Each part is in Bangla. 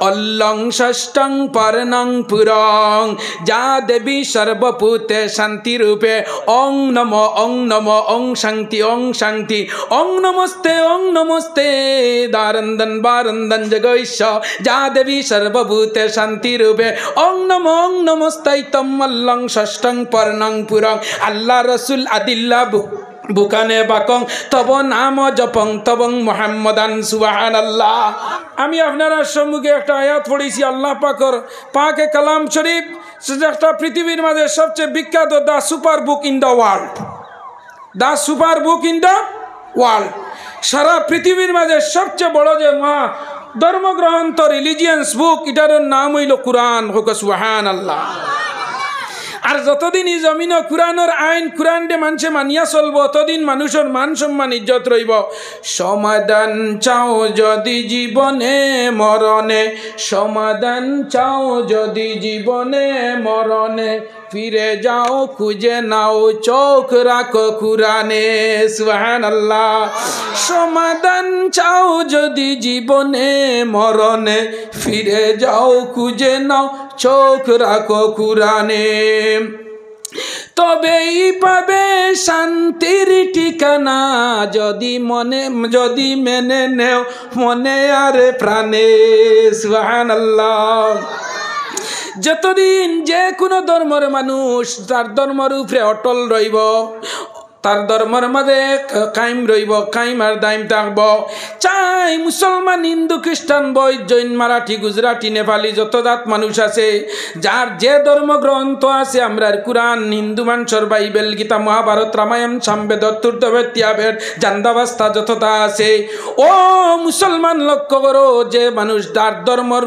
অল্লং ষষ্ঠং পর্ণং পুরং যা দেবী সর্বভূতে শান্তি রূপে ওং নম ওং শান্তি ওং নমস্তে দারন্দন বারন্দন জগৈশ যা দেবী সর্বভূতে শান্তি রূপে ওং নমস্তাইতম অল্লং ষষ্ঠং পর্ণং পুরং আল্লাহ রসুল আদিল্লা বুকানে বাকং তব নাম জপং তবং মুহাম্মাদান সুবহানাল্লাহ। আমি আপনারা সম্মুখে একটা আয়াত পড়েছি আল্লাহ পাকে কালাম শরীফ, একটা পৃথিবীর মাঝে সবচেয়ে বিখ্যাত the super book in the world, the super book in the world. সারা পৃথিবীর মাঝে সবচেয়ে বড় যে মহা ধর্মগ্রন্থ রিলিজিয়ান্স বুক, এটার নাম হইল কুরআন। হোক সুবহানাল্লাহ। আর যতদিন এই জমিন কুরআনের আইন কুরআন দে মানুষে মানিয়া চলব, ততদিন মানুষের মান সম্মান ইজ্জত রইব। সমাধান চাও যদি জীবনে মরণে, সমাধান চাও যদি জীবনে মরণে, ফিরে যাও খুঁজে নাও চোখ রাখো কুরআনে। সুবহানাল্লাহ। সমাধান চাও যদি জীবনে মরণে, ফিরে যাও খুঁজে নাও চোখ রাখো কুরআনে, তবেই পাবে শান্তির ঠিকানা, যদি মেনে নেও মনে আর প্রাণে। সুবহানাল্লাহ। যতদিন যে কোনো ধর্মের মানুষ তার ধর্মের উপরে অটল রইব, তার ধর্মের মাঝে কায়েম রইব, কায়েম আর দাইম থাকব। চাই মুসলমান, হিন্দু, খ্রিস্টান, বৈদ, জৈন, মারাঠি, গুজরাটি, নেপালি, যত জাত মানুষ আছে, যার যে ধর্মগ্রন্থ আছে, আমরা কুরআন, হিন্দু মানুষের বাইবেল, গীতা, মহাভারত, রামায়ণ, সামবেদ, অথর্ববেদ, ত্যাবেদ, জান্দাবাস্তা যতটা আছে, ও মুসলমান লক্ষ্য করো, যে মানুষ তার ধর্মর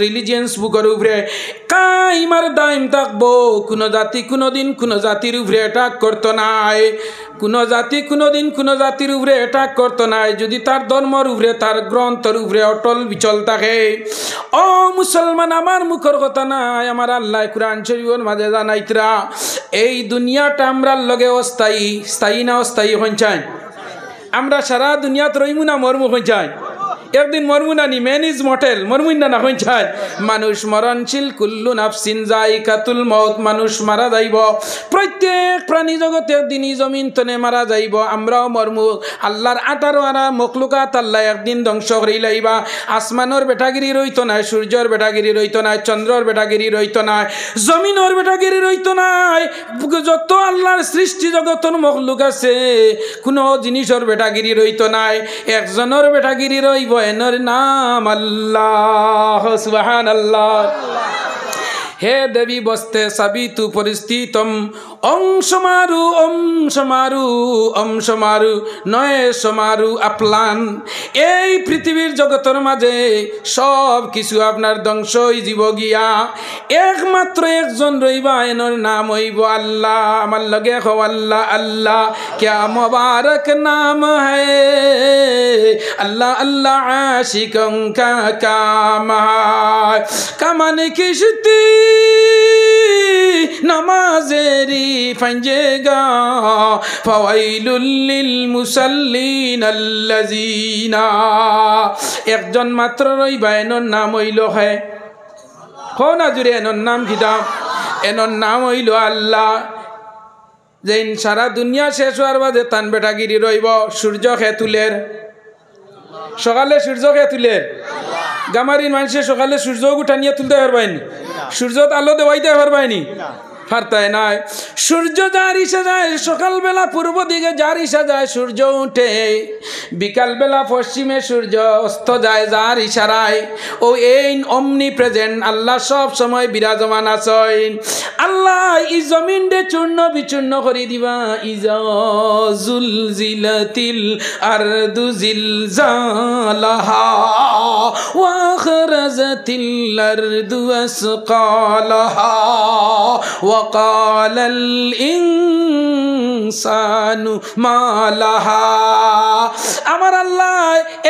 রিলিজিয়ান্স বুকের উপরে কায়েম আর দাইম থাকবো, কোনো জাতি কোনোদিন কোনো জাতির উপরে অ্যাটাক করতো নাই, কোনো জাতি কোনোদিন কোনো জাতির উপরে অ্যাটাক করতো নাই, যদি তার ধর্মর উপরে তার গ্রন্থের উপরে অটল বিচল থাকে। ও মুসলমান, আমার মুখের কথা নাই, আমার আল্লাহ কুরআন শরীফের মাঝে জানাইতরা, এই দুনিয়াটা আমরার লগে অস্থায়ী, স্থায়ী না অস্থায়ী হইছাই? আমরা সারা দুনিয়াত রইমু না মরমু হইছাই? একদিন মরমু না নি? ম্যান ইজ মর্টেল, মরমুই না হইছাই? মানুষ মরণশীল, কুল্লু নাফসিন যায়িকাতুল মউত, মানুষ মারা যাইব। প্রত্যেক প্রাণী জগতে একদিন এই জমিন তনে মারা যাইব, আমরাও মরমু। আল্লাহর 18 মখলুকাত আল্লাহ একদিন ধ্বংস করে লাইবা। আসমানের বেটাগিরি রইতো নাই, সূর্যর বেটাগিরি রইতো নাই, চন্দ্রর বেটাগিরি রইতো নাই, জমিনের বেটাগিরি রইতো নাই। যত আল্লাহর সৃষ্টি জগতের মখলুক আছে, কোনো জিনিসের বেটাগিরি রইতো নাই, একজনের বেটাগিরি রইব, এনর নাম আল্লাহ। সুবহানাল্লাহ। হে দেবী বস্তে সাবিতু পরিস্থিতম ওং সমারু ওম সমারু ওম সমারু নয় সমারু আপলান। এই পৃথিবীর জগতের মাঝে সব কিছু আপনার ধ্বংস হয়ে যাব গিয়া, একমাত্র একজন রইবা, এনর নাম হইব আল্লাহ। আমার লগে হো আল্লাহ আল্লাহ, ক্যা মুবারক নাম है अल्लाह अल्लाह आशिकों का काम है। कमान किश्ती नमाजेरी फंजेगा फवाइलुल लिल मुसल्लिन अल्लज़ीना। একজন মাত্র রইবা, এনর নাম হইল হে হো না জুড়ে, এনর নাম কিতা? এনর নাম হইল আল্লাহ। যেন সারা দুনিয়া শেষ হওয়ার বাদে তান বেটাগিরি রইব। সূর্য খে তুলের, সকালে সূর্য খে তুলের, গামারির মানুষের সকালে সূর্য উঠানিয়ে তুলতে পারবাইনি, সূর্য আলো দেওয়াইতে পারবাইনি, পারতায় নাই। সূর্য যার ইসা যায়, সকালবেলা পূর্ব দিকে যার ইসা যায় সূর্য উঠে, বিকালবেলা পশ্চিমে সূর্য অস্ত যায় যার ইশারায়। ও এই অমনি প্রেজেন্ট আল্লাহ সব সময় বিরাজমান আছেন। আল্লাহ ই জমিন দে চূর্ণ বিচূর্ণ করে দিবা। ইজা জুলজিলাতিল আরদু জিলজালাহা ওয়া আখরাজাতিল আরদু আসকালাহা ওয়া ওয়াকালাল ইনসানু মা লাহা। আমার আল্লাহ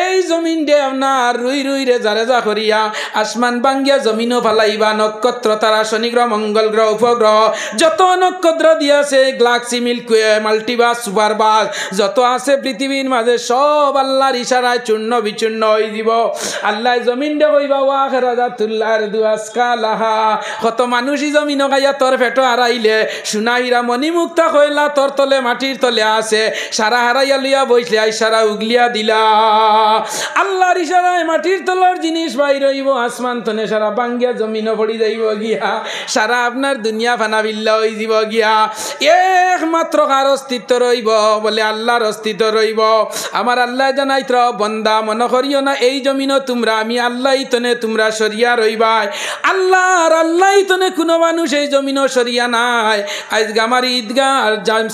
এই জমিন দে আপনার রুই রুই রে জারে যা করিয়া আসমান বাঙ্গিয়া জমিনও ফালাইবা, নক্ষত্র তারা শনি গ্রহ মঙ্গল গ্রহ উপগ্রহ যত নক্ষত্র দিয়াছে গ্যালাক্সি মিল্কি মাল্টিভার্স সুপারভার্স যত আছে পৃথিবীর মাঝে সব আল্লাহর ইশারায় চূর্ণ বিচূর্ণ হয়ে দিব। আল্লাহ জমিন দে কইবা ওয়া খেরাজাতুল্লাহর দুয়াসকা লাহা। কত মানুষই জমিন গাইয়া তোর ফেটো হারাইলে সোনাইরা মণিমুক্তা কইলা তোর তলে মাটির তলে আছে, সারা হারাইয়া লইয়া বইলে আই সারা উগলিয়া দিলা। আল্লাহর ইশারায় মাটির তলার জিনিস বাইর হইব, আসমান তনে সারা বাঙ্গিয়া জমিনও পড়ি যাইব গিয়া, সারা আপনার দুনিয়া ফানা বিল্লা হয়ে যাব গিয়া। একমাত্র কার অস্তিত্ব রইব বলে আল্লাহর অস্তিত্ব রইব। আমার আল্লাহ জানাইত বন্দা মনে করিও না এই জমিনও তোমরা আমি আল্লাহ তনে তোমরা সরিয়া রইবাই। আল্লাহ তনে কোনো মানুষ এই জমিনও সরিয়া নাই। আজ আমার ঈদগাহ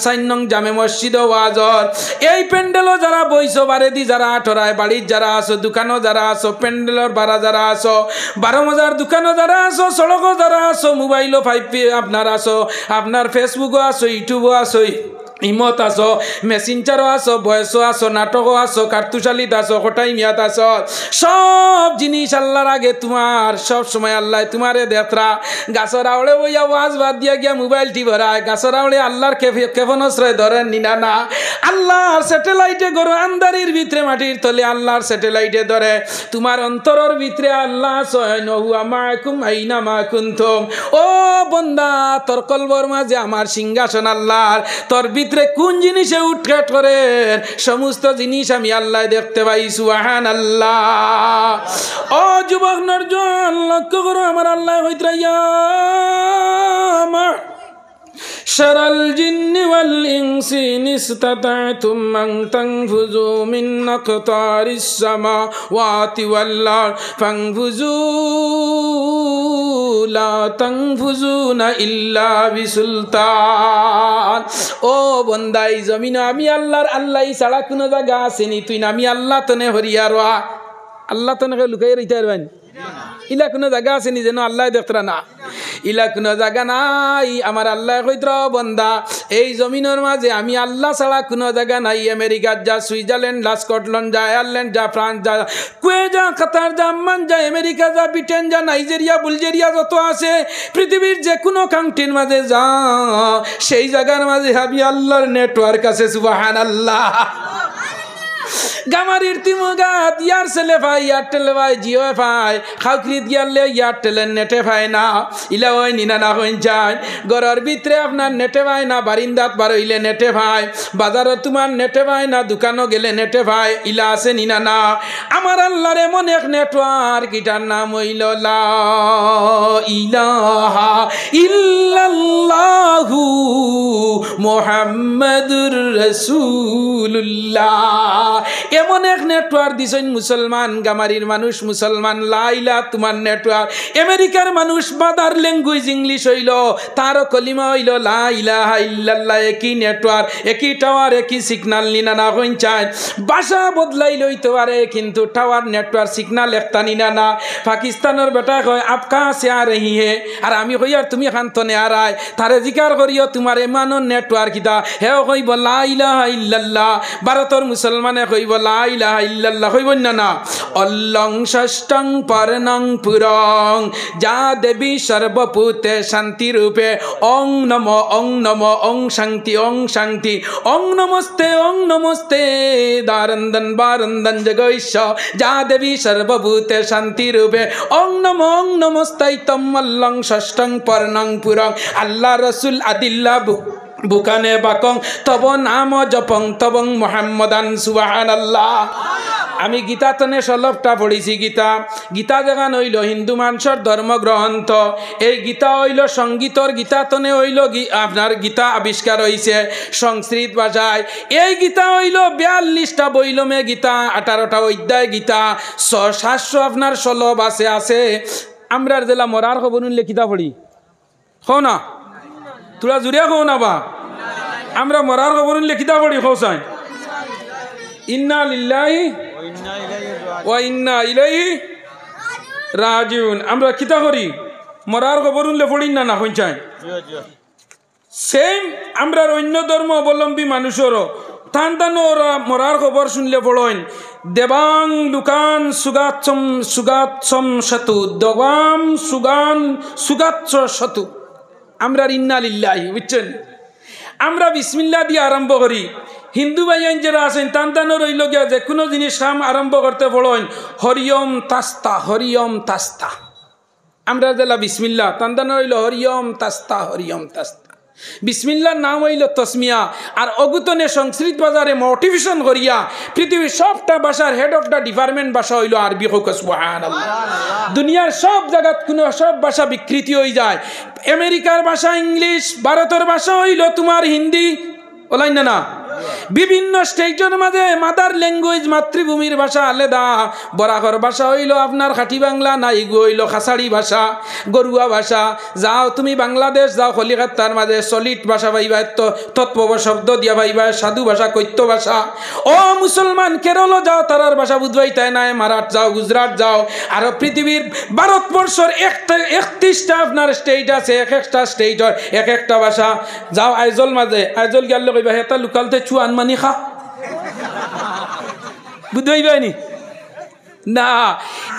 সাইনং জামে মসজিদ ওয়াজর এই প্যান্ডেলও যারা বইছো বারে দি যারা আঠরায় বাড়ির যারা আসো দোকানও যারা আসো প্যান্ডেলর বারা যারা আসো 12,000 দোকানও যারা আসো সড়কও যারা আসো মোবাইলও 5P আপনার আসো, আপনার ফেসবুকও আসো ইউটিউবও আসো ইমত আসো মেসেঞ্জারও আসো বয়সও আসো নাটকও আসো কার্তুশালিত আসো কোটাই মিয়াত আসো সব জিনিস আল্লাহর আগে তোমার সব সময় আল্লাহ তোমারে দেখরা। গাছর আওড়ে বইয়া ওয়াজ বাদ দিয়া গিয়া মোবাইল টিভরায় গাছর আওড়ে আল্লাহর ক্ষেপণাস্ত্রয় ধরেন নিনা না। আল্লাহর স্যাটেলাইটে গরো আন্দারির ভিতরে মাটির তলে আল্লাহর স্যাটেলাইটে ধরে তোমার অন্তরের ভিতরে আল্লাহ সয়নহুয়া মাকুম আইনা মা কুনতুম। ও বন্দা তোর কলবর মাঝে আমার সিংহাসন আল্লাহর, তোর ভিতরে কোন জিনিসে উৎখাট করেন সমস্ত জিনিস আমি আল্লাহ দেখতে পাই। সুবহানাল্লাহ। ও যুবক নরজন লক্ষ্য করো আমার আল্লাহ হইত্রাইয়া শারাল জিন্নি ওয়াল ইনসি নিস্তাতাতুম আন তানফুযু মিন আকতারিস সামাওয়াতি ওয়াল আরদ ফানফুযু লা তানফুযুনা ইল্লা বিসুলতান। ও বন্দা এই জমিন আমি আল্লাহ ছাড়া কোনো জায়গা আসেনি তুই না আমি আল্লাহ তনে হরিয়া রোয়া আল্লাহ তনে লুকাই রইতে পারবেন ইলা কোনো জায়গা আসেনি যেন আল্লাহ দেখতরা না ইলা কোনো জায়গা নাই। আমার আল্লাহ কইত্র বন্দা এই জমিনের মাঝে আমি আল্লাহ ছাড়া কোনো জায়গা নাই। আমেরিকার যা সুইজারল্যান্ড যা স্কটল্যান্ড যা আয়ারল্যান্ড যা ফ্রান্স যা কুয়েত যা কাতার যা আম্মান যা আমেরিকা যা ব্রিটেন যা নাইজেরিয়া বুলগেরিয়া যত আছে পৃথিবীর যে কোনো কান্ট্রির মাঝে যা সেই জায়গার মাঝে আমি আল্লাহর নেটওয়ার্ক আছে। সুবহানাল্লাহ। গামারির তিমুগাত এয়ারসেলে ভাই এয়ারটেল ভাই জিও ভাই খাউকরিত গিয়ালে এয়ারটেলের নেটে ভাই না ইলা ওই নিনা না হইন যায় ঘরের ভিতরে আপনার নেটে ভাই না বারিন্দাত বার হইলে নেটে ভাই বাজারে তোমার নেটে ভাই না দোকানও গেলে নেটে ভাই ইলা আছে নিনা না। আমার আল্লাহর এমন এক নেটওয়ার্ক এটার নাম হইল লা ইলাহা ইল্লাল্লাহু মুহাম্মাদুর রাসূলুল্লাহ। এমন এক নেটওয়ার্ক দিছেন মুসলমান গামারির মানুষ মুসলমান লাইলা তোমার নেটওয়ার্ক। আমেরিকার মানুষ বাদার ল্যাঙ্গুয়েজ ইংলিশ হইল তারও কলিমা হইল লা ইলাহা ইল্লাল্লাহ। একই নেটওয়ার্ক একই টাওয়ার একই সিগন্যাল নিনা না হইন চায় ভাষা বদলাই লইতে পারে কিন্তু টাওয়ার নেটওয়ার্ক সিগন্যাল একটা নিনা না। পাকিস্তানের বেটা কয় আপ কাহা সে আ রহি হে আর আমি কই আর তুমি খান্তনে আর আয় তারে জিকার করিও তোমার এমানোর নেটওয়ার্ক ইদা হেও কইব লা ইলাহা ইল্লাল্লাহ। ভারতের মুসলমানে কইব লা ইলাহা ইল্লাল্লাহ কইব না অল্লং ষষ্ঠং পরনং পুরং যা দেবী সর্বভূতে শান্তি রূপে ওং নমো ওং শান্তি ওং নমস্তে দারন্দন বারন্দন জগৈশ যা দেবী সর্বভূতে শান্তি রূপে ওং নমস্তাইতম অল্লং ষষ্ঠং পরনং পুরং। আল্লাহ রসুল আদিল্লা বুকানে বাকং তব নাম জপং তবং মুহাম্মাদান। সুবহানাল্লাহ। আমি গীতা তনে সলভটা পড়েছি। গীতা জায়গা হইল হিন্দু মানুষের ধর্মগ্রন্থ। এই গীতা হইল সঙ্গীতর গীতা তনে হইল আপনার গীতা আবিষ্কার হয়েছে সংস্কৃত ভাষায়। এই গীতা হইল 42টা বইলমে গীতা 18টা অধ্যায় গীতা 700 আপনার সলভ আছে। আমরা জেলা মরার খবর নিলে কিতা পড়ি খো না তোরা জুড়িয়া খো না বা আমরা মরার খবর নিলে কিতা পড়ি খোসাই ইন্না লিল্লাহি ওয়া ইন্না ইলাইহি রাজিউন। আমরা কিতা করি মরার খবর নিলে পড়ি না না হইন চাই সেম আমরা অন্য ধর্ম অবলম্বী মানুষেরও টান টান ওরা মরার খবর শুনলে পড়েন দেবাং লুকান সুগাচ্ছম শতু দেবাং সুগাচ্ছ শতু আমরা ইন্না লিল্লাহি বুঝছেন আমরা বিসমিল্লাহ দিয়ে আরম্ভ করি হিন্দু ভাইয়ান যারা আছেন টান টানো রইল গিয়া যে কোনো জিনিস কাম আরম্ভ করতে পড়েন হরিয়ম তাস্তা আমরা জেলা বিসমিল্লাহ টান টানো রইল হরিয়ম তাস্তা বিসমিল্লার নাম হইল তসমিয়া আর অগুতনে সংস্কৃত বাজারে মোটিভেশন করিয়া পৃথিবীর সবটা ভাষার হেড অফ দ্য ডিপার্টমেন্ট ভাষা হইল আরবি হোক সুবহানাল্লাহ দুনিয়ার সব জায়গাত কোনো সব ভাষা বিকৃতি হয়ে যায় আমেরিকার ভাষা ইংলিশ ভারতের ভাষা হইল তোমার হিন্দি ওলাই না বিভিন্ন স্টেটের মাঝে মাদার ল্যাঙ্গুয়েজ মাতৃভূমির ভাষা আলাদা বরাকর ভাষা হইল আপনার খাঁটি বাংলা নাইগু হইল খাসাড়ি ভাষা গরুয়া ভাষা যাও তুমি বাংলাদেশ যাও কলিকাতার মাঝে সলিড ভাষা পাইবা তৎপব শব্দ দিয়া পাইবা সাধু ভাষা কৈত্য ভাষা ও মুসলমান কেরল যাও তারার ভাষা বুঝবাই তাই নাই মারাঠ যাও গুজরাট যাও আর পৃথিবীর ভারতবর্ষের 31টা আপনার স্টেট আছে এক একটা স্টেটের এক একটা ভাষা যাও আইজল মাঝে আইজল গেল কইবা হেতা লোকালতে চুয়ান মানি খা বুঝাইবানি না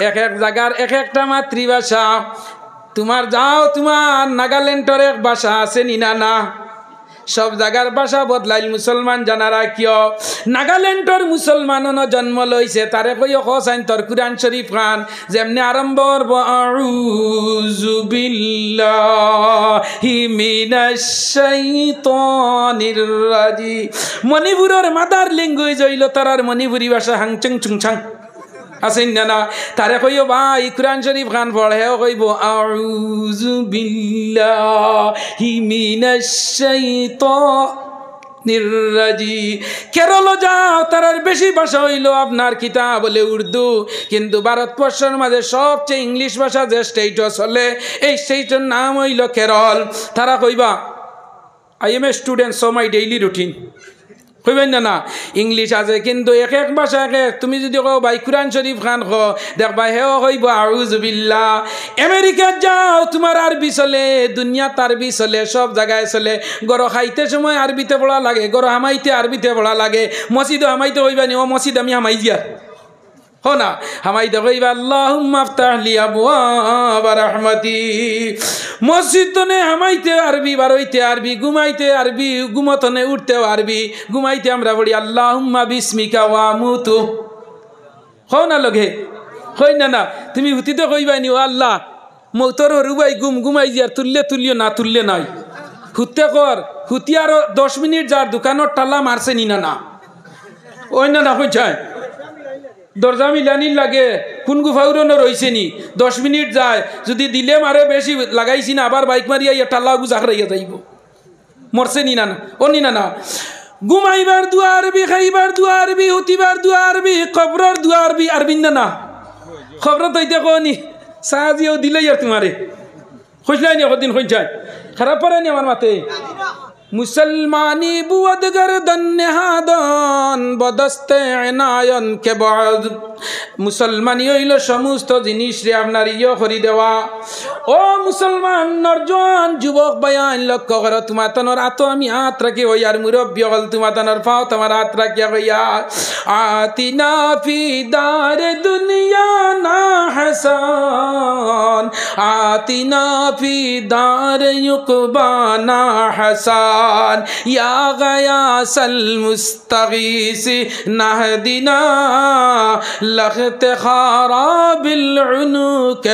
এক এক জায়গার এক একটা মাতৃভাষা তোমার যাও তোমার নাগাল্যান্ডের এক ভাষা আছে না সব জায়গার ভাষা বদলাইল মুসলমান জানারা কিয় নাগাল্যান্ডের মুসলমান জন্ম লইছে তারে কইও খসাইন তোর কুরআন শরীফ খান যেমনি আরম্ভ করব আউযু বিল্লাহি মিনাশ শাইতানির রাজিম মণিপুরের মাদার ল্যাঙ্গুয়েজ হইল তারার মণিপুরি ভাষা হাংচং চুংচাং আছেন না তারে কইও ভাই কুরআন শরীফ খান পড়ে কইব আউযু বিল্লাহি মিনাশ শাইতানির রাজিম কেরল যাও তারার বেশি ভাষা হইল আপনার কিতাব বলে উর্দু কিন্তু ভারতবর্ষের মাঝে সবচেয়ে ইংলিশ ভাষা যে স্টেট চলে এই স্টেটের নাম হইল কেরল তারা কইবা I M a student so my daily routine কইবেন না ইংলিশ আছে কিন্তু এক এক ভাষা এক তুমি যদি কও ভাই কুরআন শরীফ খান কো দেখবা হেও কইব আউযু বিল্লাহ আমেরিকা যাও তোমার আরবি চলে দুনিয়াত আরবি চলে সব জায়গায় চলে গরো খাইতে সময় আরবিতে পড়া লাগে গরো হামাইতে আরবিতে পড়া লাগে মসজিদ হামাইতে কইবা নি ও মসজিদ আমি হামাই দিয়া हो ना हमारी तो कई अल्लाहुम्मा अफ्ताह ली अबवाब रहमती मस्जिद तो ने हमाइते अरबी बारोइते अरबी घुमाइते अरबी घुमतने उठते अरबी घुमाइते हमरा बड़ी अल्लाहुम्मा बिस्मिका व अमूतु हो ना लगे होय ना তুমি হুতিতে কইবাই নি ও আল্লাহ মৌতর রুবাই ঘুমাই দিয়ার তুললে না তুললে নাই হুতে কর হুতিয়ার 10 মিনিট যার দোকানের টালা মারছে নি না ওই না কই যায় দরজা মিলানি লাগে কোন গুফাউরনো রইছে নি 10 মিনিট যায় যদি দিলে মারে বেশি লাগাইছি না আবার বাইক মারিয়া ইয়া টালা গুজা খাইয়া যাইব মরছে নি না ও নি না ঘুমাইবার দুয়া আরবি খাইবার দুয়া আরবি হুতিবার দুয়া আরবি কবরের দুয়া আরবি আরবি না খবর তইতে কোনি সাজিও দিলে ইয়ার তোমারে খুশলাই নি কদিন কই যায় খারাপ পারে নি আমার মাতে मुसलमानी बुअद गर्दन नेहादन बदस्ते एनायन के बाद मुसलमानी হইল সমস্ত জিনিস রে আপনার করি দেওয়া ও মুসলমান নরজন যুবক বায়ান লক্ষ্য করো তোমার তনর আত আমি হাত রাখি হই আর মুরব্বী হল তোমার তনর পাও তোমার হাত রাখিয়া হইয়া আতিনা ফি দার দুনিয়া না হাসান আতিনা ফি দার ইউকবা না হাসান या गयास المستغيث نهدنا لخت خراب العنق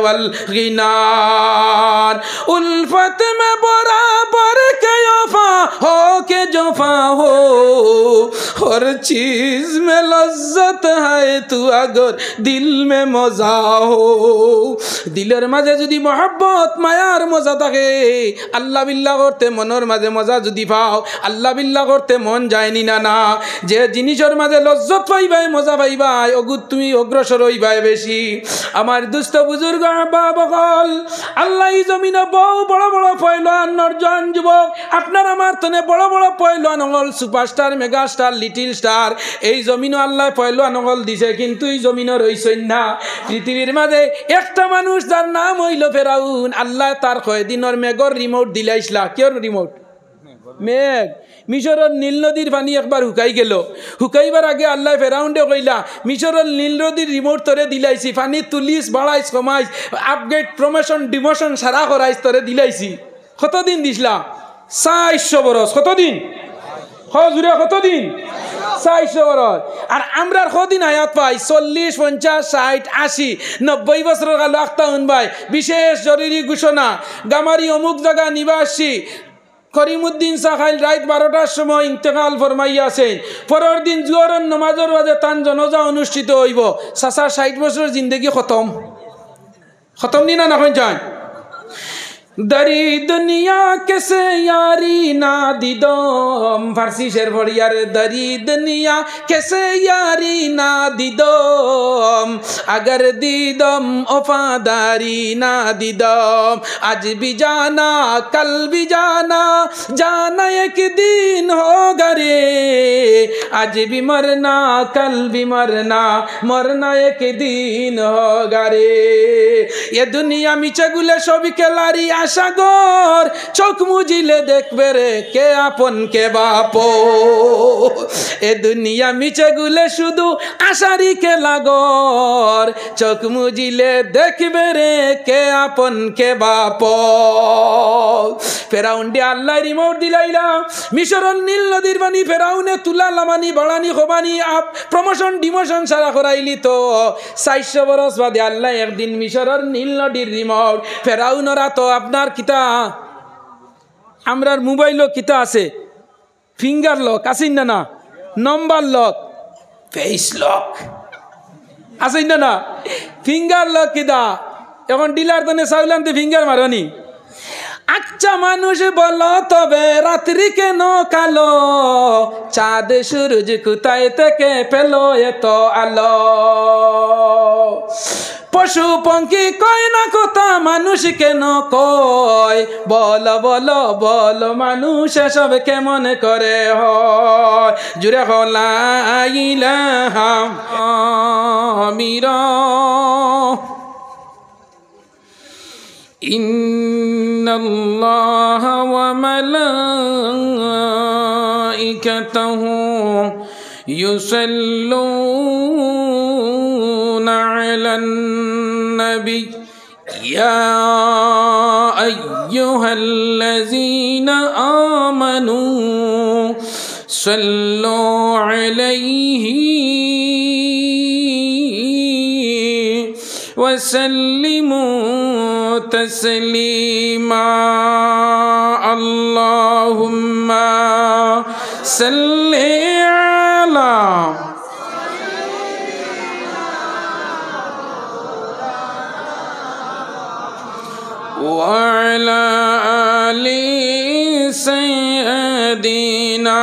والغنان उल्फत में बराबर के वफा हो के जफा हो हर चीज में लज्जत है तू अगर दिल में मजा हो दिलेर माঝে যদি मोहब्बत मायार मजा থাকে আল্লাহ বিল্লাহ করতে মনের মাঝে মজা যদি পাও আল্লাহ বিল্লাহ করতে মন যায়নি না যে জিনিসের মাঝে লজ্জত পাইবাই মজা পাইবাই অগুত তুমি অগ্রসর হইবাই বেশি আমার দুস্থ বুজুর্গ বাবকল আল্লাহ এই জমিনে বহু বড় বড় পয়লওয়ান নরজন যুবক আপনার আমার তনে বড় বড় পয়লওয়ান হল superstar mega star little star এই জমিনও আল্লাহ পয়লওয়ান হল দিছে কিন্তু এই জমিনও রইছেন না পৃথিবীর মাঝে একটা মানুষ যার নাম হইল ফেরাউন আল্লাহ তার কয়দিনের মেগর রিমোট দিলাইছলা কেউ রিমোট মেঘ মিশরের নীল নদীর পানি একবার হুকাই গেল হুকাইবার আগে আল্লাহ ফেরাউন্ডে কইলা মিশরের নীল নদীর রিমোট তরে দিলাইছি পানি তুলিস বাড়াইস কমাইস আপগ্রেড প্রমোশন ডিমোশন সারা করাইস তরে দিলাইছি কতদিন দিসলা 400 বরস কতদিন হজুরে কতদিন 400 বরস আর আমরার কদিন হায়াত পাই 40 50 60 80 90 বছরের কালো আখতা ভাই বিশেষ জরুরি ঘোষণা গামারি অমুক জায়গা নিবাসী করিমউদ্দিন সাখাইল রাত 12টার সময় ইন্তেকাল ফরমাইয়াছেন পরের দিন জোহরের নামাজের বাদে তান জনাজা অনুষ্ঠিত হইব চাচার 60 বছরের জিন্দগি খতম নি না কই যান दरी दुनिया कैसे यारी ना दिदोम फारसी शेर भड़ियार दरी दुनिया कैसे यारी ना दिदोम अगर दिदोम वफादारी ना दिदोम आज भी जाना कल भी जाना जाना एक दिन होगा रे आज भी मरना कल भी मरना मरना एक दिन होगा रे ये दुनिया मिचे गुले सभी केलारी সাগর চোখ মুজিলে দেখবে রে কে আপন কে বাপো এ দুনিয়া মিছে গুলে শুধু আশারি কে লাগর চোখ মুজিলে দেখবে রে কে আপন কে বাপো ফেরাউন্ডে আল্লাহ রিমোট দিলাইলা মিশরের নীল নদীর পানি ফেরাউনে তুলা লামানি বাড়ানি খোবানি আপ প্রমোশন ডিমোশন সারা করাইলি তো 400 বরস বাদে আল্লাহ একদিন মিশরের নীল নদীর রিমোট ফেরাউনরা তো আপনার কিতা আমরার মোবাইলও কিতা আছে ফিঙ্গার লক আছেন না নম্বর লক ফেস লক আছেন না ফিঙ্গার লক কিতা এখন ডিলার তনে চাউলান্তে ফিঙ্গার মারনি আচ্ছা মানুষ বলো তবে রাত্রি কেন কালো চাঁদ সূরজ কোথায় থেকে পেলো এত আলো পশু পঙ্খী কয় না কথা মানুষ কেন কয় বলো বলো বলো মানুষ এসব কেমন করে হয় জুড়ে হলা ইলাহা আমিরা ইন্নাল্লাহা ওয়া মালাইকাতাহু ইউসাল্লুনা আলান নবী ইয়া আইয়ুহাল্লাযীনা আমানু সাল্লু আলাইহি وسلموا تسليما اللهم صل على وعلى آل سيدنا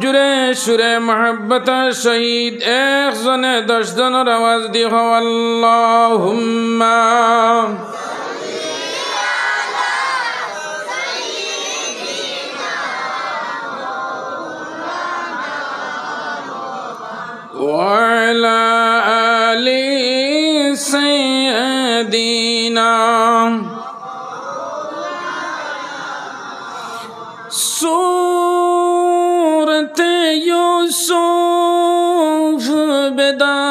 जुरे शुरे मोहब्बत शहीद एक जने 10 जनर आवाज दी हो अल्लाहुम्मा वअला आलि सय्यदिना यूसुफ बेदारी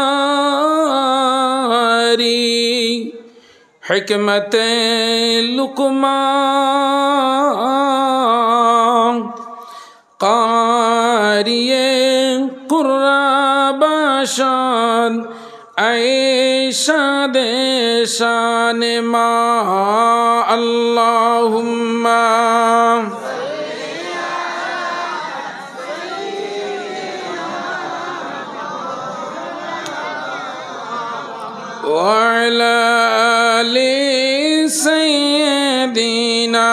हिकमत लुकमान कारिये कुर्राबाशान ऐशा देशान मा अल्लाहुम्मा وعلى آل سيدنا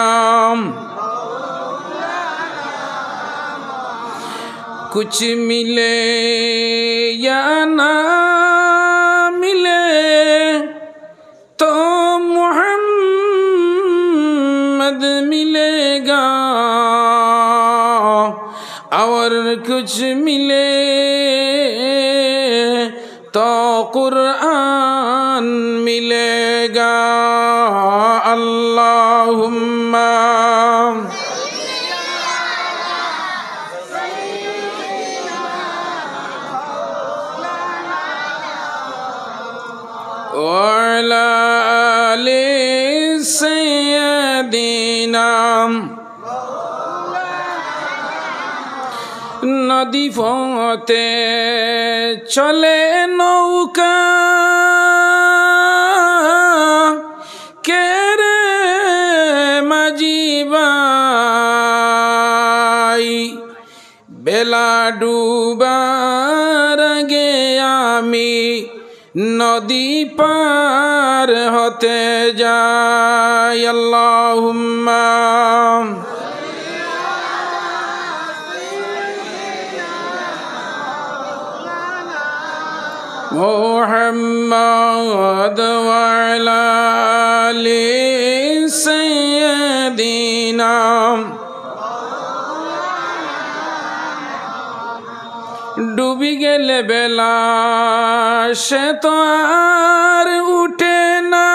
कुछ मिले या ना मिले तो मोहम्मद मिलेगा और कुछ मिले तो कुरान मिलेगा। अल्लाहुम्मा वअला आलि सय्यदिना। नदी पথে চলে নৌকা, কেরে মাঝি ভাই বেলা ডুবার আগে আমি নদী পার হতে যাই। আল্লাহুম্মা মুহাম্মাদ ওয়া আলা আলি সাইয়্যিদিনা। ডুবি গেলে বেলা সে তো আর উঠে না,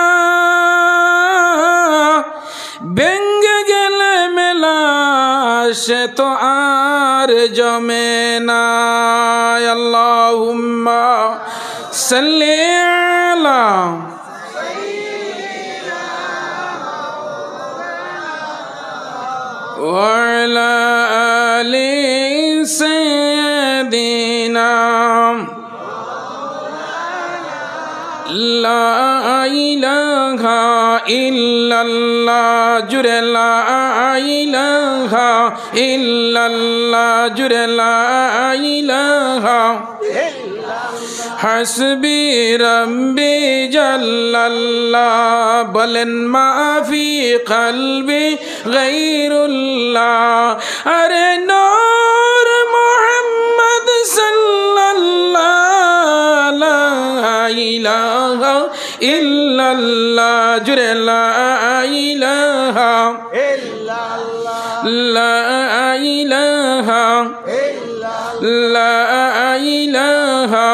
ভেঙ্গে গেলে মেলা সে তো আর জমে না। আল্লাহুম্মা সাল্লি আলা ওয়া আলা আলি সাইয়্যিদিনা। লা ইলাহা ইল্লাল্লাহ জুরে লা ইলাহা ইল্লাল্লাহ জুরে লা ইলাহা হাসবি রব্বি জাল্লাল্লাহ। বলেন মাফি কলবি গায়রুল্লাহ। আরে নূর মুহাম্মদ সাল্লাল্লাহ লা ইলাহা ইল্লাল্লাহ জুরে লা ইলাহা ইল্লাল্লাহ লা ইলাহা লা ইলাহা।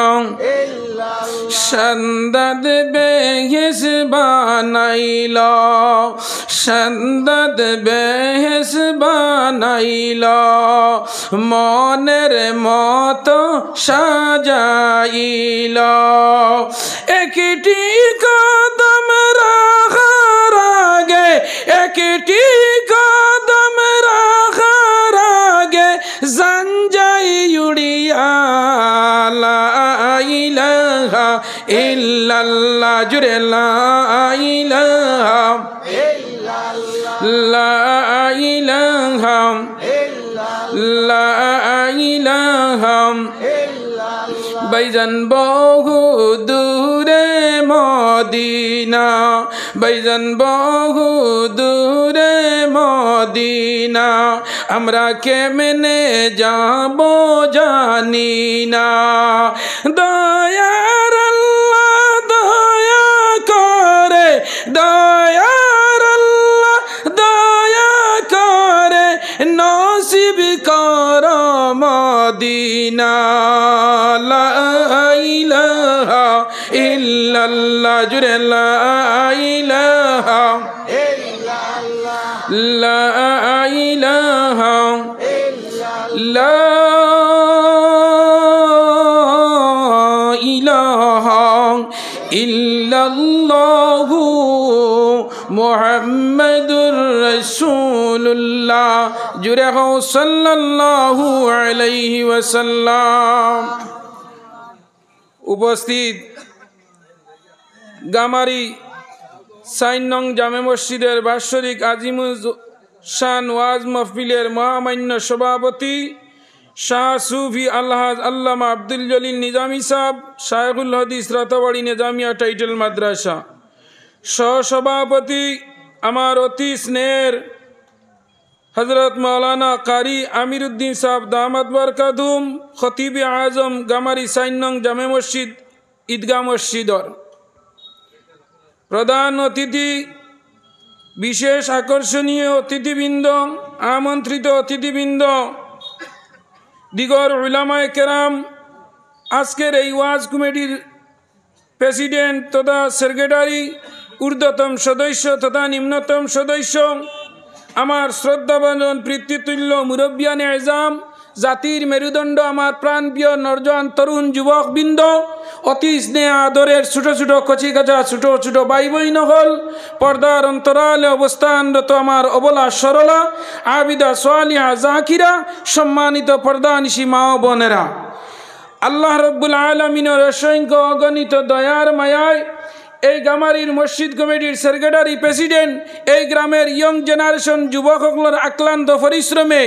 শান্দাদ বেহেস বানাইল, শান্দাদ বেহেস বানাইল, মনের মতো সাজাইল। একটি কদম রাখার আগে, একটি কদম রাখার আগে জান যাই উড়িয়া। লা ইলাহা ইল্লাল্লাহ জুরে লা ইলাহা লা ইলাহা লা ইলাহা। ভাইজান বহু দূরে মদিনা, ভাইজান বহু দূরে মদিনা, আমরা কেমনে যাব জানি না। দয়ার আল্লাহ দয়া করে, দয়ার আল্লাহ দয়া করে, নসিব কর মদিনা। লা ইলাহা ইল্লাল্লাহ জুরে লা ইলাহা লা ইলাহা লা ইলাহা ইল্লাল্লাহু মুহাম্মাদুর রাসূলুল্লাহ জুরে হো সাল্লাল্লাহু আলাইহি ওয়াসাল্লাম। উপস্থিত গামারি ৪ নং জামে মসজিদের বাৎসরিক আজিমুজ শান ওয়াজ মাহফিলের মহামান্য সভাপতি শাহ সুফি আলহাজ আল্লামা আব্দুল জলিল নিজামী সাহেব, শায়খুল হাদিস রাতাবাড়ি নিজামিয়া টাইটেল মাদ্রাসা, সহসভাপতি আমার অতি স্নেহের হজরত মৌলানা কারি আমিরুদ্দিন সাহেব দামাত বরকাতুম, খতিবে আজম গামারি ৪ নং জামে মসজিদ ঈদগাহ মসজিদর প্রধান অতিথি, বিশেষ আকর্ষণীয় অতিথিবৃন্দ, আমন্ত্রিত অতিথিবৃন্দ, দিগর উলামায়ে কেরাম, আজকের এই ওয়াজ কমিটির প্রেসিডেন্ট তথা সেক্রেটারি, ঊর্ধ্বতম সদস্য তথা নিম্নতম সদস্য, আমার শ্রদ্ধাভাজন পিতৃতুল্য মুরব্বিয়ানে এজাম, জাতির মেরুদণ্ড, আমার প্রাণপ্রিয় নরজওয়ান তরুণ যুবকবৃন্দ, অতি স্নেহ আদরের ছোটো ছোটো কচি কাচা ছোটো ছোটো ভাই বইন হল, পর্দার অন্তরালে অবস্থানরত আমার অবলা সরলা আবিদা সোয়ালিহা জাকিরা, সম্মানিত পর্দানিশী মা ও বোনেরা, আল্লাহ রব্বুল আলমিনের অসংখ্য অগণিত দয়ার মায়ায় এই গামারির মসজিদ কমিটির সেক্রেটারি প্রেসিডেন্ট, এই গ্রামের ইয়ং জেনারেশন যুবকসকলের আক্লান্ত পরিশ্রমে,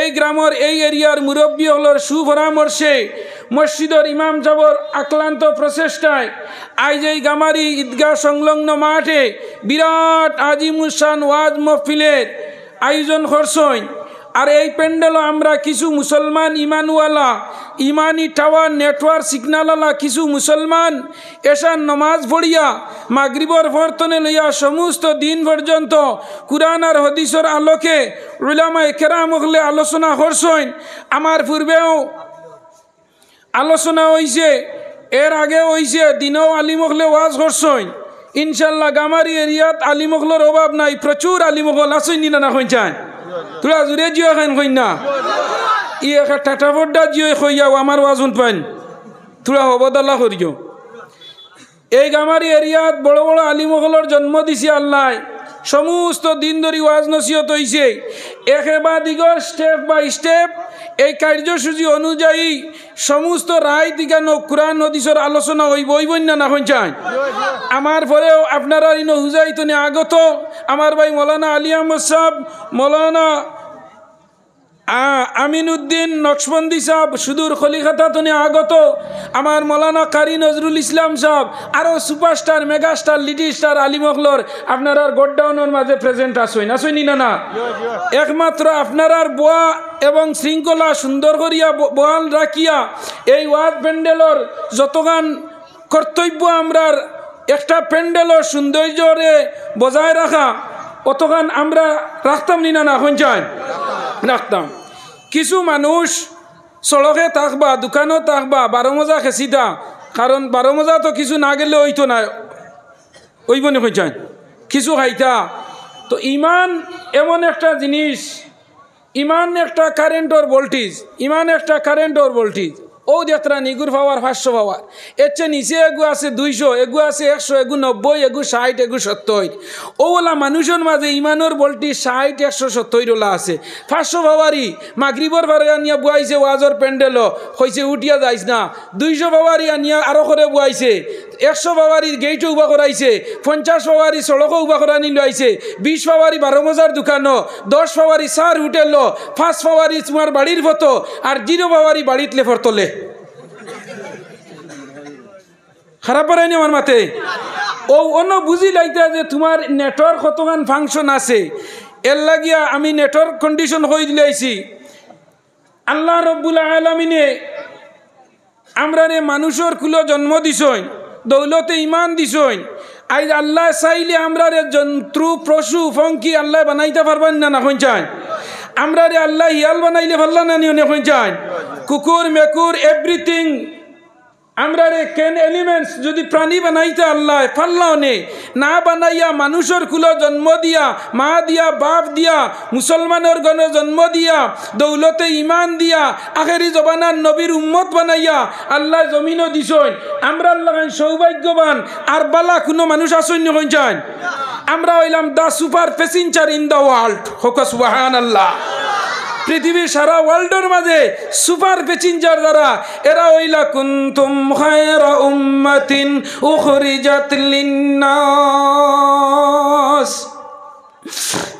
এই গ্রামের এই এরিয়ার মুরব্বীসকলের সুপরামর্শে, মসজিদের ইমাম সাহেবের আক্লান্ত প্রচেষ্টায় আজ এই গামারি ঈদগাহ সংলগ্ন মাঠে বিরাট আজিমুসান ওয়াজ মহফিলের আয়োজন করছেন। আর এই প্যান্ডেলও আমরা কিছু মুসলমান ইমানওয়ালা, ইমানি টাওয়ার নেটওয়ার্ক সিগনালওয়ালা কিছু মুসলমান এশার নমাজ পড়িয়া মাগরিবর বর্তনে লইয়া সমস্ত দিন পর্যন্ত কুরআন আর হাদিসের আলোকে উলামায়ে কেরাম হলে আলোচনা করছেন। আমার পূর্বেও আলোচনা হয়েছে, এর আগে হয়েছে, দিনেও আলিমহলে ওয়াজ করছেন। ইনশাল্লাহ গামারি এরিয়াত আলিমহলের অভাব নাই, প্রচুর আলিমহল আছেন নিনা না হয়ে যায়। তোরা জুড়ে জিও খান কই না ই একটা টাটা বড্ডা জিও খইয়াও আমার ওয়াজুন পাইন, তোরা হবদাল্লা করিও। এই গামারি এরিয়াত বড় বড় আলিমহলের জন্ম দিছে আল্লাহ, সমস্ত দিন ধরে ওয়াজ নসিহত হইছে। একেবারে দিগর স্টেপ বাই স্টেপ এই কার্যসূচি অনুযায়ী সমস্ত রায় দিগানো কুরআন হাদিসের আলোচনা হইব না হই যায়। আমার পরেও আপনারা ইনো হুজাইতনে আগত আমার ভাই মৌলানা আলী আহমদ সাহেব, মৌলানা আমিনুদ্দিন নকশবন্দি সাহেব সুদূর খলিখাতা তনে আগত, আমার মৌলানা কারি নজরুল ইসলাম সাহেব, আরও সুপারস্টার মেগাস্টার লিডি স্টার আলিমখলর আপনার গোডাউনের মাঝে প্রেজেন্ট আসেন না না। একমাত্র আপনার বোয়া এবং শৃঙ্খলা সুন্দর করিয়া বহাল রাখিয়া এই ওয়াজ প্যান্ডেলর যতগান কর্তব্য আমরার একটা প্যান্ডেলর সৌন্দর্যরে বজায় রাখা অতগান আমরা রাখতাম না না হইন রাখতাম। কিছু মানুষ সড়কে থাকবা, দোকানও থাকবা, 12 মজা খেসিতা, কারণ 12 মজা তো কিছু না গেলে হইতো না, ওইব না হইন কিছু খাইতা। তো ইমান এমন একটা জিনিস, ইমান একটা কারেন্টর ভোল্টেজ, ইমান একটা কারেন্টর ভোল্টেজ। ও যাত্রা নিগুর পাওয়ার 500 পাওয়ার, এর চেয়ে নিচে এগু আছে 200, এগু আছে 100, এগু 90, এগু 60, এগু 70। ওলা মানুষের মাঝে ইমানোর বলটি 60, 170 ওলা আছে। 500 পাওয়ারই মাগরিবর ভারে আনিয়া বুয়াইছে ওয়াজর প্যান্ডেল, কইছে উঠিয়া যাইস না। 200 পাওয়ারই আনিয়া আরো করে বুয়াইছে। 100 পাওয়ারির গেইটে উবা করাইছে। 50 পাওয়ারি সড়কও উবা করানি লাইছে। 20 পাওয়ারি 12 মজার দোকানো, 10 পাওয়ারি 4 হোটেল, 5 পাওয়ারি তোমার বাড়ির ফটো, আর 0 পাওয়ারি বাড়িতে লেফর তোলে। খারাপ পারাইনি আমার মাতে। ও অন্য বুঝি লাইতে যে তোমার নেটওয়ার্ক কতখান ফাংশন আছে, এর লাগিয়া আমি নেটওয়ার্ক কন্ডিশন হয়ে দিলাইছি। আল্লাহ রব্বুল আলামিনে আমরা রে মানুষের কুলো জন্ম দিছই, দৌলতে ইমান দিছই। আজ আল্লাহ চাইলে আমরা রে জন্তু পশু ফঙ্কি আল্লাহ বানাইতে পারবেন না হইন চায়। আমরা রে আল্লাহ হিয়াল বানাইলে পারলা না নিয়ে হইন চায়। কুকুর মেকুর এভরিথিং আমরা রে কেন এলিমেন্টস যদি প্রাণী বানাইতে আল্লাহ পারলাও নে, না বানাইয়া মানুষের কুলো জন্ম দিয়া, মা দিয়া বাপ দিয়া, মুসলমানের গণে জন্ম দিয়া, দৌলতে ইমান দিয়া, আখেরি জবানার নবীর উম্মত বানাইয়া আল্লাহ জমিনও দিছই। আমরা আল্লাহ সৌভাগ্যবান, আর বালা কোনো মানুষ আসেন হইন যায়। আমরা হইলাম the super passenger in the world. হোক সুবহানাল্লাহ। পৃথিবীর সারা ওয়ার্ল্ডের মাঝে সুপার প্যাসেঞ্জার যারা, এরা হইলা কুনতুম খায়রা উম্মাতিন উখরিজাত লিন্নাস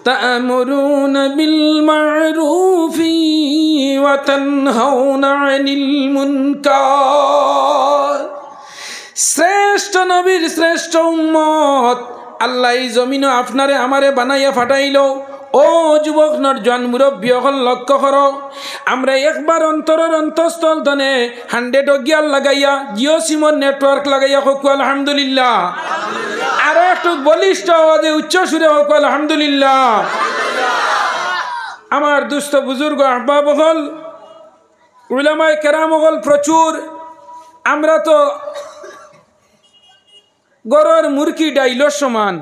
তা'মুরুনা বিল মা'রুফি ওয়া তানহাউনা আনিল মুনকার। শ্রেষ্ঠ নবীর শ্রেষ্ঠ উম্মত আল্লাহ এই জমিনে আপনারে আমারে বানাইয়া ফাটাইলো। ও যুবক নরজন মুরব্বী হল লক্ষ্য করো, আমরা একবার অন্তরের অন্তঃস্থল ধনে 100 গিয়ার লাগাইয়া জিও সিমর নেটওয়ার্ক লাগাইয়া হোক আলহামদুলিল্লাহ। আরো একটু বলিষ্ঠ আওয়াজে উচ্চ সুরে হোক আলহামদুলিল্লাহ। আমার দুস্থ বুজুর্গ আহবাব হল, উলামায়ে কেরাম হল প্রচুর। আমরা তো গরর মুরকি ডাইলর সমান,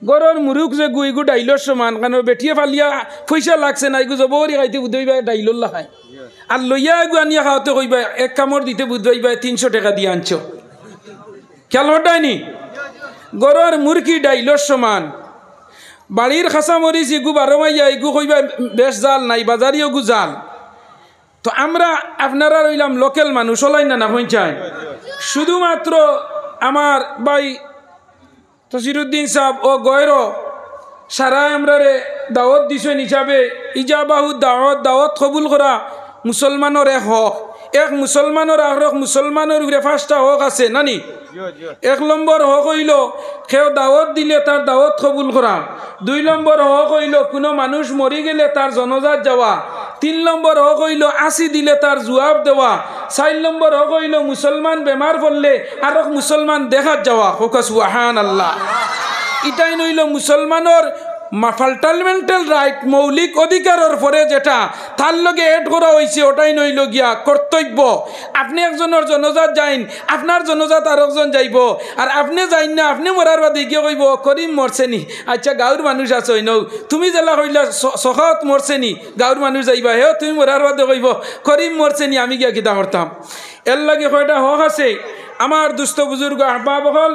গরর মুরুখ যে গুইগু ডাইলর সমান, কারণ বেটিয়ে ফালিয়া পয়সা লাগছে না, এগু জবরি খাইতে বুধইবা ডাইলর লাখায়, আর লইয়া এগু আনিয়া খাওয়াতে কইবা এক কামড় দিতে বুধইবা 300 টাকা দিয়ে আনছো। খেয়াল হটায়নি? গরর মুরকি ডাইলর সমান। বাড়ির খাসা মরিচ এগু 12 মাইয়া এগু কইবা বেশ জাল নাই, বাজারি এগু জাল। তো আমরা আপনারা রইলাম লোকাল মানুষ, ওলাই না হইচাই। শুধুমাত্র আমার ভাই তসিরুদ্দিন সাহেব ও গয়র সারা আমরা রে দাওয়াত দিছেন হিসাবে ইজাবাহু দাওয়াত কবুল করা মুসলমানের এক হক। এক মুসলমানের আর এক মুসলমানের উপরে 5টা হক আছে নানি। 1 নম্বর হক হইল কেউ দাওয়াত দিলে তার দাওয়াত কবুল করা। 2 নম্বর হক হইল কোনো মানুষ মরি গেলে তার জনাজাত যাওয়া। 3 নম্বর হক হইল আসি দিলে তার জবাব দেওয়া। 4 নম্বর হক হইল মুসলমান বেমার পড়লে আর এক মুসলমান দেখাত যাওয়া। হোক সুবহানাল্লাহ। এটাই নইল মুসলমানের ফান্ডামেন্টাল রাইট, মৌলিক অধিকারের পরে যেটা তার লগে এড করা হয়েছে, ওটাই নইল গিয়া কর্তব্য। আপনি একজনের জনজাত যাইন, আপনার জনজাত আর একজন যাইব, আর আপনি যাইন না, আপনি মরার বাদে গিয়ে কইব করিম মরছে নি, আচ্ছা গাঁর মানুষ আছে নৌ, তুমি জেলা কইলা সখাত মরছে নি, গাঁর মানুষ যাইবা, হেও তুমি মরার বাদে কইব করিম মরছে নি, আমি গিয়া কিতা করতাম। এর লাগে কয়টা হক আছে আমার দুস্থ বুজুর্গ আহবাব হল।